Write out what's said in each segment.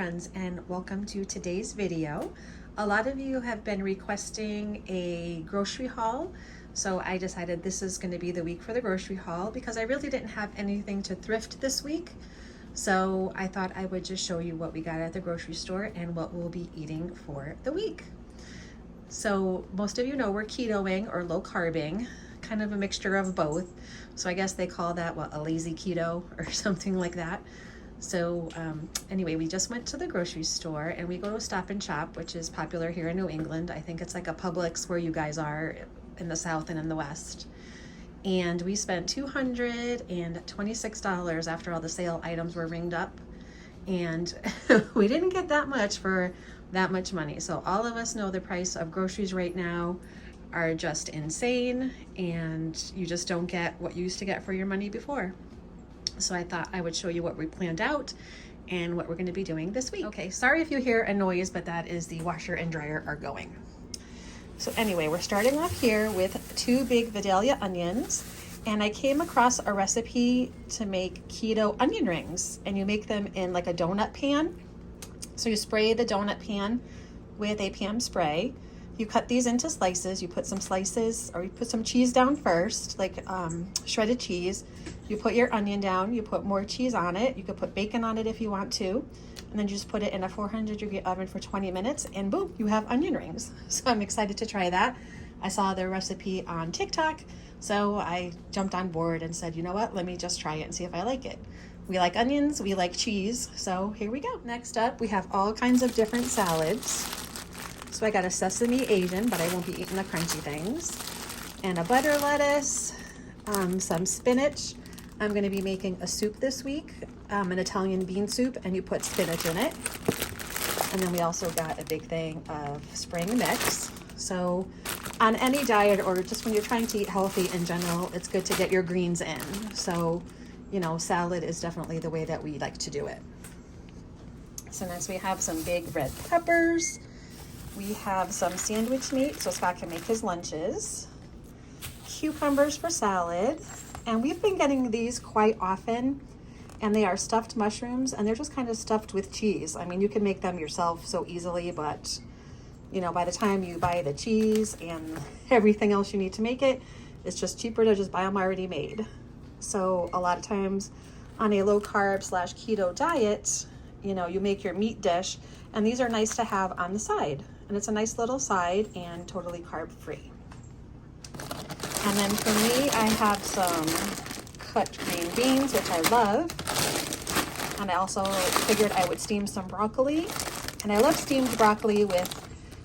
friends, and welcome to today's video. A lot of you have been requesting a grocery haul, so I decided this is going to be the week for the grocery haul because I really didn't have anything to thrift this week. So I thought I would just show you what we got at the grocery store and what we'll be eating for the week. So most of you know we're ketoing or low carbing, kind of a mixture of both. So I guess they call that a lazy keto or something like that. So anyway, we just went to the grocery store and we go to Stop and Shop, which is popular here in New England. I think it's like a Publix where you guys are in the South and in the West. And we spent $226 after all the sale items were ringed up. And we didn't get that much for that much money. So all of us know the price of groceries right now are just insane, and you just don't get what you used to get for your money before. So I thought I would show you what we planned out and what we're going to be doing this week. Okay, sorry if you hear a noise, but that is the washer and dryer are going. So anyway, we're starting off here with 2 big Vidalia onions, and I came across a recipe to make keto onion rings, and you make them in like a donut pan. So you spray the donut pan with a Pam spray. You cut these into slices. You put some slices, or you put some cheese down first, like shredded cheese. You put your onion down, you put more cheese on it. You could put bacon on it if you want to. And then you just put it in a 400-degree oven for 20 minutes and boom, you have onion rings. So I'm excited to try that. I saw the recipe on TikTok, so I jumped on board and said, you know what, let me just try it and see if I like it. We like onions, we like cheese, so here we go. Next up, we have all kinds of different salads. So I got a sesame Asian, but I won't be eating the crunchy things. And a butter lettuce, some spinach. I'm going to be making a soup this week, an Italian bean soup, and you put spinach in it. And then we also got a big thing of spring mix. So on any diet, or just when you're trying to eat healthy in general, it's good to get your greens in. So, you know, salad is definitely the way that we like to do it. So next we have some big red peppers. We have some sandwich meat, so Scott can make his lunches. Cucumbers for salad. And we've been getting these quite often, and they are stuffed mushrooms, and they're just kind of stuffed with cheese. I mean, you can make them yourself so easily, but you know, by the time you buy the cheese and everything else you need to make it, it's just cheaper to just buy them already made. So a lot of times on a low carb / keto diet, you know, you make your meat dish, and these are nice to have on the side. And it's a nice little side and totally carb free. And then for me, I have some cut green beans, which I love. And I also figured I would steam some broccoli. And I love steamed broccoli with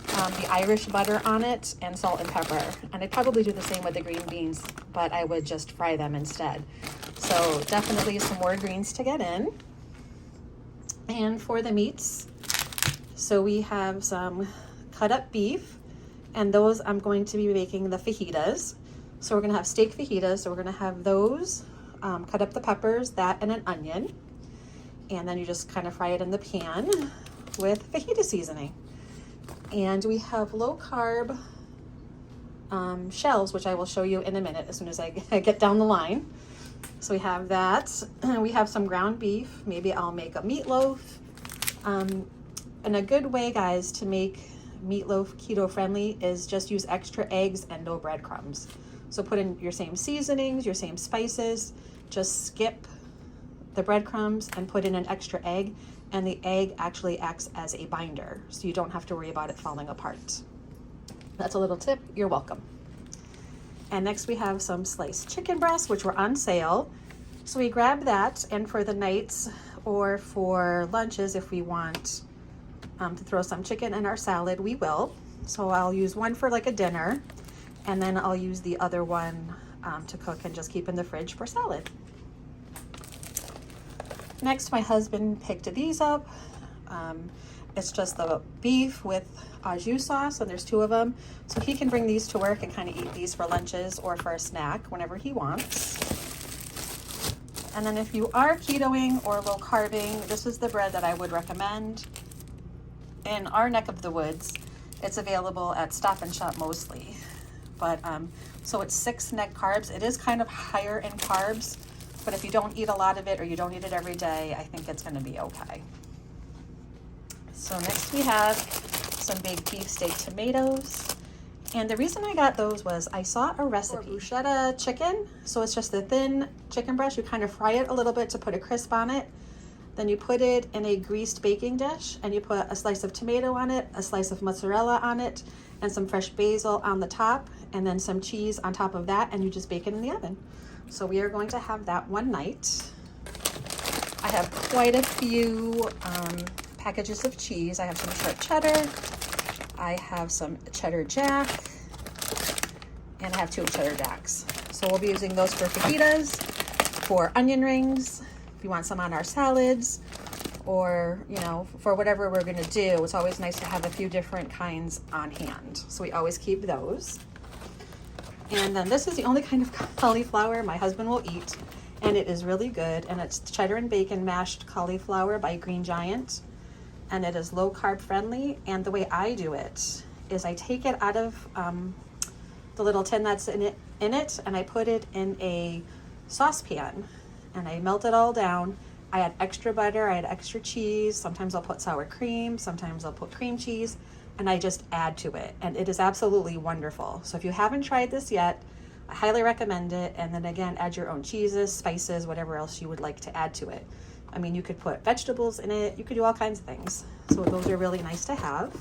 the Irish butter on it and salt and pepper. And I'd probably do the same with the green beans, but I would just fry them instead. So definitely some more greens to get in. And for the meats, so we have some cut up beef, and those I'm going to be making the fajitas. So we're gonna have steak fajitas. So we're gonna have those, cut up the peppers, that and an onion. And then you just kind of fry it in the pan with fajita seasoning. And we have low carb shells, which I will show you in a minute as soon as I get down the line. So we have that. We have some ground beef. Maybe I'll make a meatloaf. And a good way, guys, to make meatloaf keto friendly is just use extra eggs and no breadcrumbs. So put in your same seasonings, your same spices, just skip the breadcrumbs and put in an extra egg, and the egg actually acts as a binder, so you don't have to worry about it falling apart. That's a little tip, you're welcome. And next we have some sliced chicken breasts, which were on sale. So we grabbed that, and for the nights or for lunches, if we want to throw some chicken in our salad, we will. So I'll use one for like a dinner, and then I'll use the other one to cook and just keep in the fridge for salad. Next, my husband picked these up. It's just the beef with au jus sauce, and there's 2 of them. So he can bring these to work and kind of eat these for lunches or for a snack whenever he wants. And then if you are ketoing or low carbing, this is the bread that I would recommend. In our neck of the woods, it's available at Stop and Shop mostly. But so it's 6 net carbs. It is kind of higher in carbs, but if you don't eat a lot of it or you don't eat it every day, I think it's going to be okay. So next we have some baked beef steak tomatoes. And the reason I got those was I saw a recipe for bruschetta chicken. So it's just a thin chicken breast. You kind of fry it a little bit to put a crisp on it. Then you put it in a greased baking dish and you put a slice of tomato on it, a slice of mozzarella on it, and some fresh basil on the top, and then some cheese on top of that, and you just bake it in the oven. So we are going to have that one night. I have quite a few packages of cheese. I have some sharp cheddar. I have some cheddar jack, and I have 2 cheddar jacks. So we'll be using those for fajitas, for onion rings, if you want some on our salads, or, you know, for whatever we're gonna do. It's always nice to have a few different kinds on hand. So we always keep those. And then this is the only kind of cauliflower my husband will eat, and it is really good. And it's cheddar and bacon mashed cauliflower by Green Giant. And it is low carb friendly. And the way I do it is I take it out of the little tin that's in it, and I put it in a saucepan, and I melt it all down. I add extra butter, I add extra cheese. Sometimes I'll put sour cream, sometimes I'll put cream cheese, and I just add to it. And it is absolutely wonderful. So if you haven't tried this yet, I highly recommend it. And then again, add your own cheeses, spices, whatever else you would like to add to it. I mean, you could put vegetables in it. You could do all kinds of things. So those are really nice to have.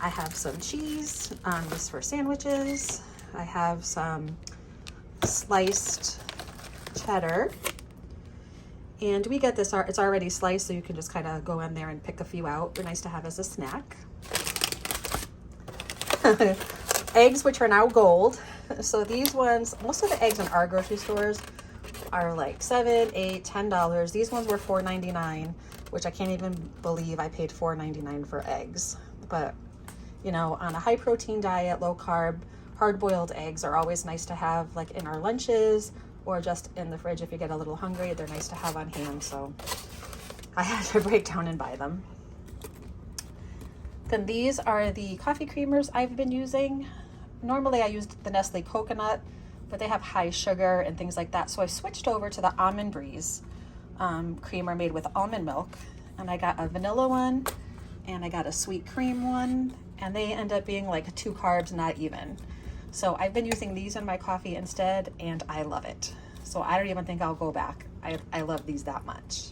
I have some cheese just for sandwiches. I have some sliced cheddar. And we get this, it's already sliced, so you can just kind of go in there and pick a few out. They're nice to have as a snack. Eggs, which are now gold. So these ones, most of the eggs in our grocery stores are like $7, $8, $10. These ones were $4.99, which I can't even believe I paid $4.99 for eggs. But, you know, on a high protein diet, low carb, hard boiled eggs are always nice to have, like in our lunches or just in the fridge if you get a little hungry. They're nice to have on hand, so I had to break down and buy them. Then these are the coffee creamers I've been using. Normally I used the Nestle coconut, but they have high sugar and things like that. So I switched over to the Almond Breeze creamer made with almond milk. And I got a vanilla one and I got a sweet cream one, and they end up being like 2 carbs, not even. So I've been using these in my coffee instead, and I love it. So I don't even think I'll go back. I love these that much.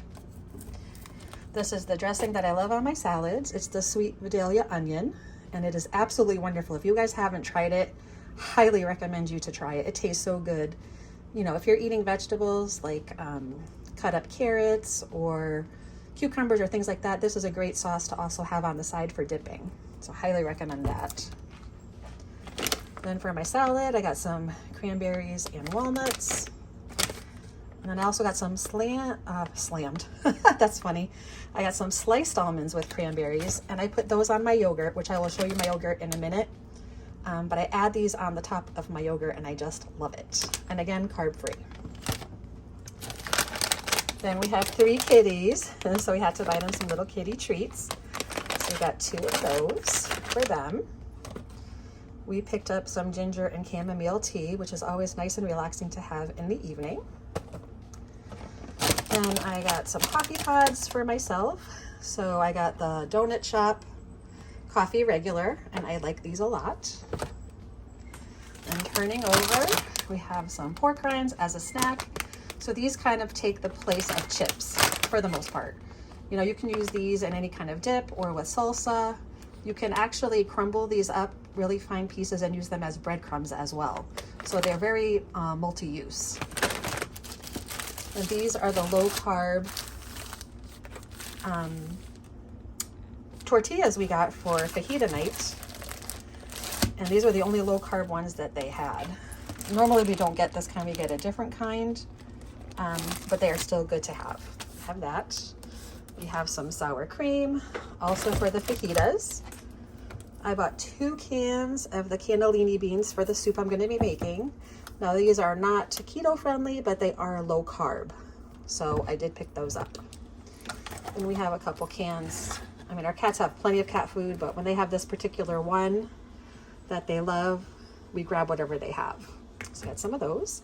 This is the dressing that I love on my salads. It's the sweet Vidalia onion, and it is absolutely wonderful. If you guys haven't tried it, highly recommend you to try it. It tastes so good. You know, if you're eating vegetables like cut up carrots or cucumbers or things like that, this is a great sauce to also have on the side for dipping. So highly recommend that. Then for my salad, I got some cranberries and walnuts. And then I also got some slammed, that's funny. I got some sliced almonds with cranberries, and I put those on my yogurt, which I will show you my yogurt in a minute. But I add these on the top of my yogurt, and I just love it. And again, carb free. Then we have 3 kitties, and so we had to buy them some little kitty treats. So we got 2 of those for them. We picked up some ginger and chamomile tea, which is always nice and relaxing to have in the evening. Then I got some coffee pods for myself. So I got the Donut Shop coffee regular, and I like these a lot. And turning over, we have some pork rinds as a snack. So these kind of take the place of chips for the most part. You know, you can use these in any kind of dip or with salsa. You can actually crumble these up really fine pieces and use them as breadcrumbs as well. So they're very multi-use. And these are the low carb tortillas we got for fajita night. And these are the only low carb ones that they had. Normally we don't get this kind, we get a different kind, but they are still good to have. Have that. We have some sour cream, also for the fajitas. I bought 2 cans of the cannellini beans for the soup I'm going to be making. Now these are not keto friendly, but they are low carb. So I did pick those up. And we have a couple cans. I mean, our cats have plenty of cat food, but when they have this particular one that they love, we grab whatever they have. So I got some of those.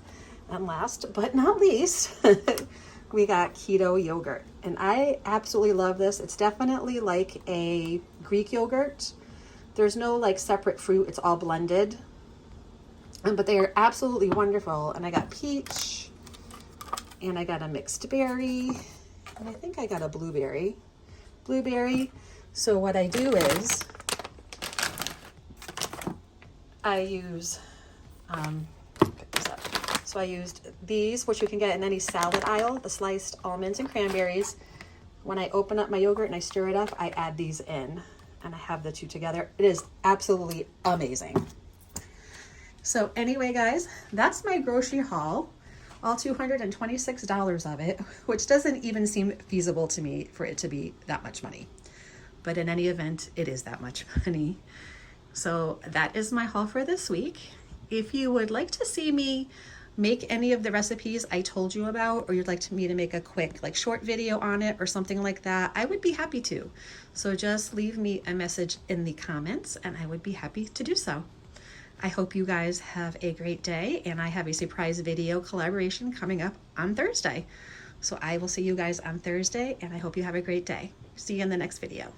And last but not least, we got keto yogurt, and I absolutely love this. It's definitely like a Greek yogurt. There's no like separate fruit, it's all blended. But they are absolutely wonderful. And I got peach, and I got a mixed berry, and I think I got a blueberry. So what I do is I use, pick this up. So I used these, which you can get in any salad aisle, the sliced almonds and cranberries. When I open up my yogurt and I stir it up, I add these in, and I have the two together. It is absolutely amazing. So anyway, guys, that's my grocery haul, all $226 of it, which doesn't even seem feasible to me for it to be that much money. But in any event, it is that much money. So that is my haul for this week. If you would like to see me make any of the recipes I told you about, or you'd like me to make a quick like short video on it or something like that, I would be happy to. So just leave me a message in the comments and I would be happy to do so. I hope you guys have a great day, and I have a surprise video collaboration coming up on Thursday. So I will see you guys on Thursday, and I hope you have a great day. See you in the next video.